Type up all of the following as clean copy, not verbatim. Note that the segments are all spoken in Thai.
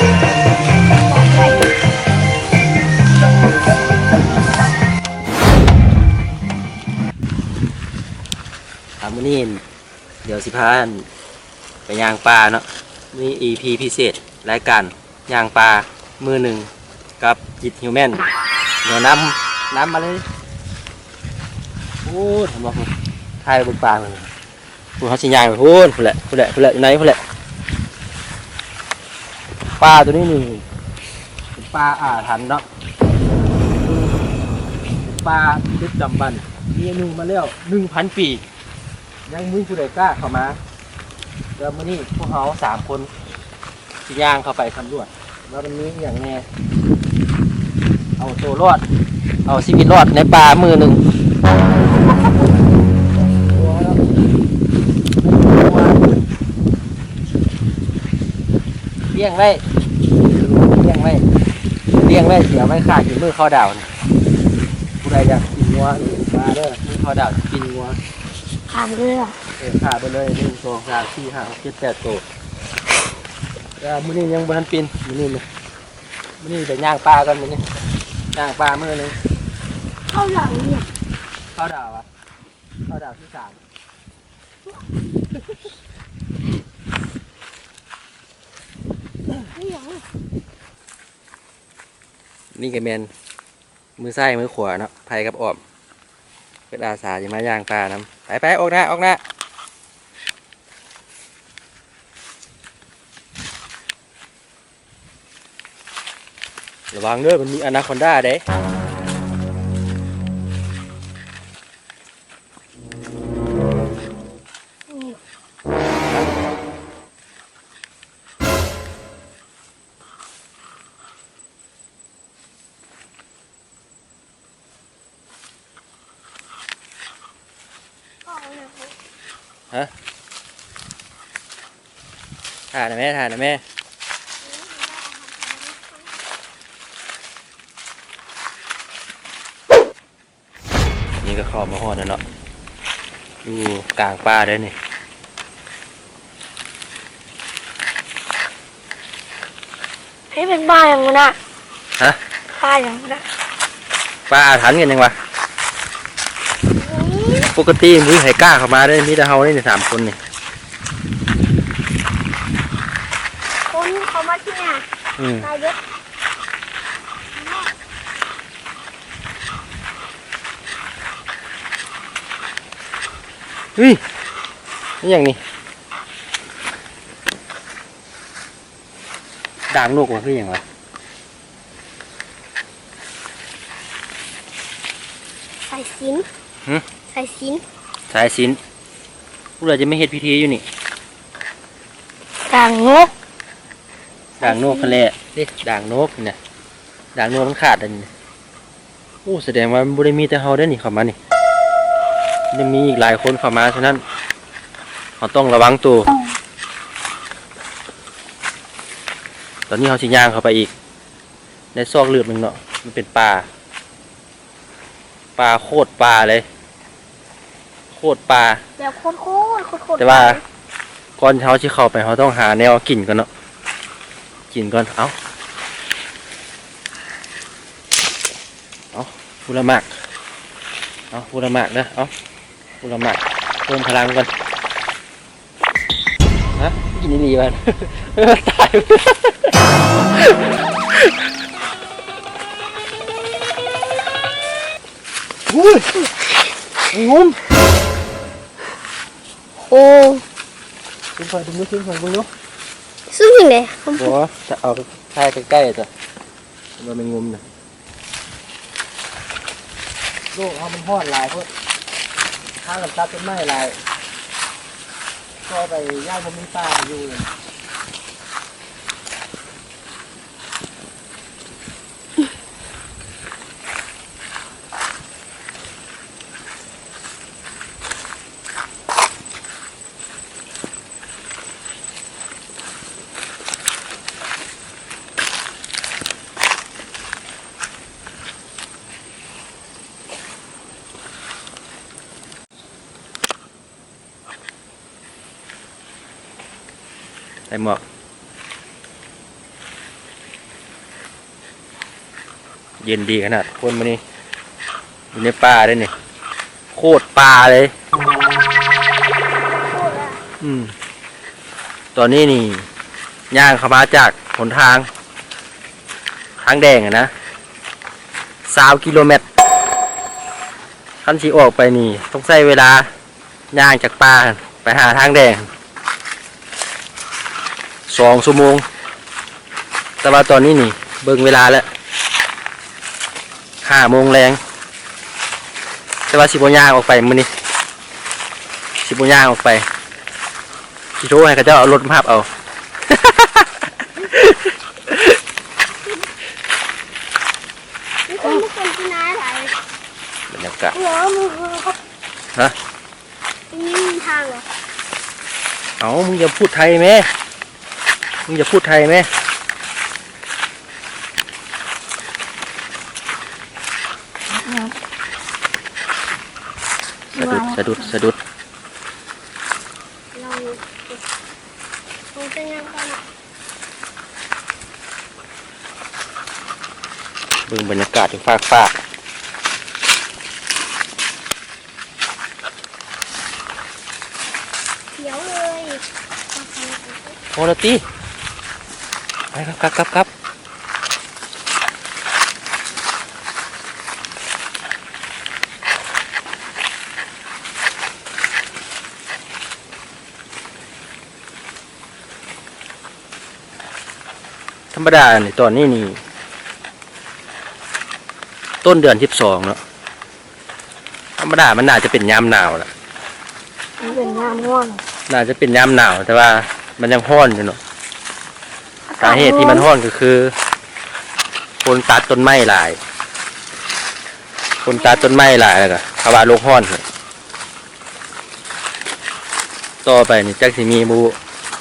มื้อนี้เดี๋ยวสิพาไปย่างปลาเนาะมี EP พิเศษรายการย่างปลามือหนึ่งกับจิตฮิวแมนเดี๋ยวน้ำมาเลยโอ้ทำมาพูดทายบนปลาเลยพูดเขาสิย่างไปพูดแหละไหนพูดแหละปลาตัวนี้นี่ปลาอาถรรพ์เนาะปลาดึกดำบรรพ์มีหนึ่งมาแล้ว1,000 ปียังมึงผู้ใดกล้าเข้ามาแล้วมื้อนี้พวกเขา3 คนสิย่างเข้าไปสำรวจแล้วมันมีอย่างแน่เอาตัวรอดเอาชีวิตรอดในป่ามือหนึ่งเลี้ยงไว้เลี้ยงไว้เดี๋ยวไม่ขาดกินมือข้าวดาวนี่ผู้ใดอยากกินงัวมาเด้อมือข้าวดาวกินงัวขาดเลยอ่ะขาดไปเลย1 2 3 4 5 6 7 8 ตัวมื้อนี้ยังบ่ทันปินมื้อนี้ไปย่างปลากันมื้อนี้ย่างปลามื้อนึงข้าวหลังเนี่ยข้าวดาวอ่ะข้าวดาวที่3นี่ก็แม่นมือซ้ายมือขวาเนาะไผกับอ้อมเป็นอาสาจะมาย่างปลานำไปออกหน้าระวังเด้อมันมีอนาคอนดาเด้ฮะถ่ายนะแม่นี่ก็เข้ามาหอดแล้วเนาะอยู่กลางป่าเลยนี่ให้เป็นบ้าอย่างนั้นอะฮะบ้าอย่างนั้นปลาอาถรรพ์กันยังวะปกติมือไห่กล้าเข้ามาได้มีแต่เฮาได้ใน3 คนนี่คนเขามาที่เนี่ยตายเยอะเฮ้ยนี่อย่างนี้ด่างนกวะคืออย่างวะสายสิญจน์สายสิญจน์พวกเราจะไม่เฮ็ดพิธีอยู่นี่ด่างนกทะเลนี่ด่างนกเนี่ยด่างนกมันขาดอันนี้โอ้แสดงว่ามันบ่ได้มีแต่เฮาได้นี่เข้ามานี่ยังมีอีกหลายคนเข้ามาฉะนั้นเราต้องระวังตัวตอนนี้เขาสิย่างเข้าไปอีกในซอกเลือดมันเนาะมันเป็นปลาโคตรปลาเลยโคตรปลาแบบโคตรแต่ว่าก่อนเขาที่เข้าไปเขาต้องหาแนวกินก่อนเนาะกินก่อนเอาพูละมากพูละมากนะพูละมากเพิ่มพลังก่อนฮะกินนี่ดีมันตายอุ้ยงุ้มโอ้ขึ้นไปดูนู้ซึ่งยังไงโอ้จะเอาใกล้ๆจ้ะมันเป็นงุ้มนะโลกเอามันหอดลายพวกข้างกับซับเป็นไม้ลายก็ไปย่างผมมีปลาอยู่ใส่หมวก เย็นดีขนาดคนมานี่อยู่ในป่าได้นี่โคตรป่าเลย พูดอะ ตอนนี้นี่ย่างเข้ามาจากหนทางแดงอะนะ20 กิโลเมตรขั้นสีออกไปนี่ต้องใช้เวลาย่างจากป่าไปหาทางแดง2 ชั่วโมงแต่ว่าตอนนี้นี่เบิ่งเวลาแล้ว5 โมงแรงแต่ว่าสิบย่างออกไปมื้อนี้สิบย่างออกไปสิโทรให้เขาเจ้าเอารถมารับเอา นี่คนไม่เป็นที่น้าหลาย บรรยากาศ เหรอมือครับ ฮะ นี่มีทางเหรอ เอามึงอย่าพูดไทยไหมมึงอย่าพูดไทยไหมสะดุดเราคงจะยังกันอะ เบิ่งบรรยากาศอยู่ฟาก เขียวเลย โอ้ละตีไปครับธรรมดาเนี่ยตอนนี้นี่ต้นเดือน12เนาะธรรมดามันน่าจะเป็นยามหนาวแหละ มันเป็นน้ำง่วง น่าจะเป็นยามหนาวแต่ว่ามันยังร้อนอยู่เนาะสาเหตุที่มันร้อนก็คือคนตัดต้นไม้หลายแล้วก็ภาวะโลกร้อนเนี่ยต่อไปนี่จักสิมีหมู่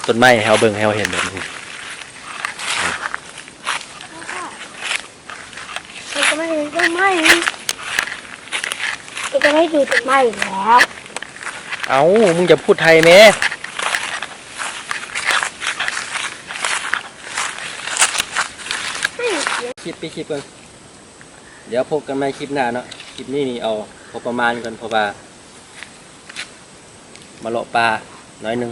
ต้นไม้ให้เฮาเบิ่งให้เฮาเห็นแบบนี้ มันก็ไม่ดูต้นไม้มันก็ไม่ดูต้นไม้อยู่แล้ว เอ้ามึงจะพูดไทยไหม ไม่เขียว คลิปก่อนเดี๋ยวพบกันใหม่คลิปหน้าเนาะคลิปนี้นี่เอาพอประมาณกันเพราะว่ามาเลาะปลาน้อยหนึง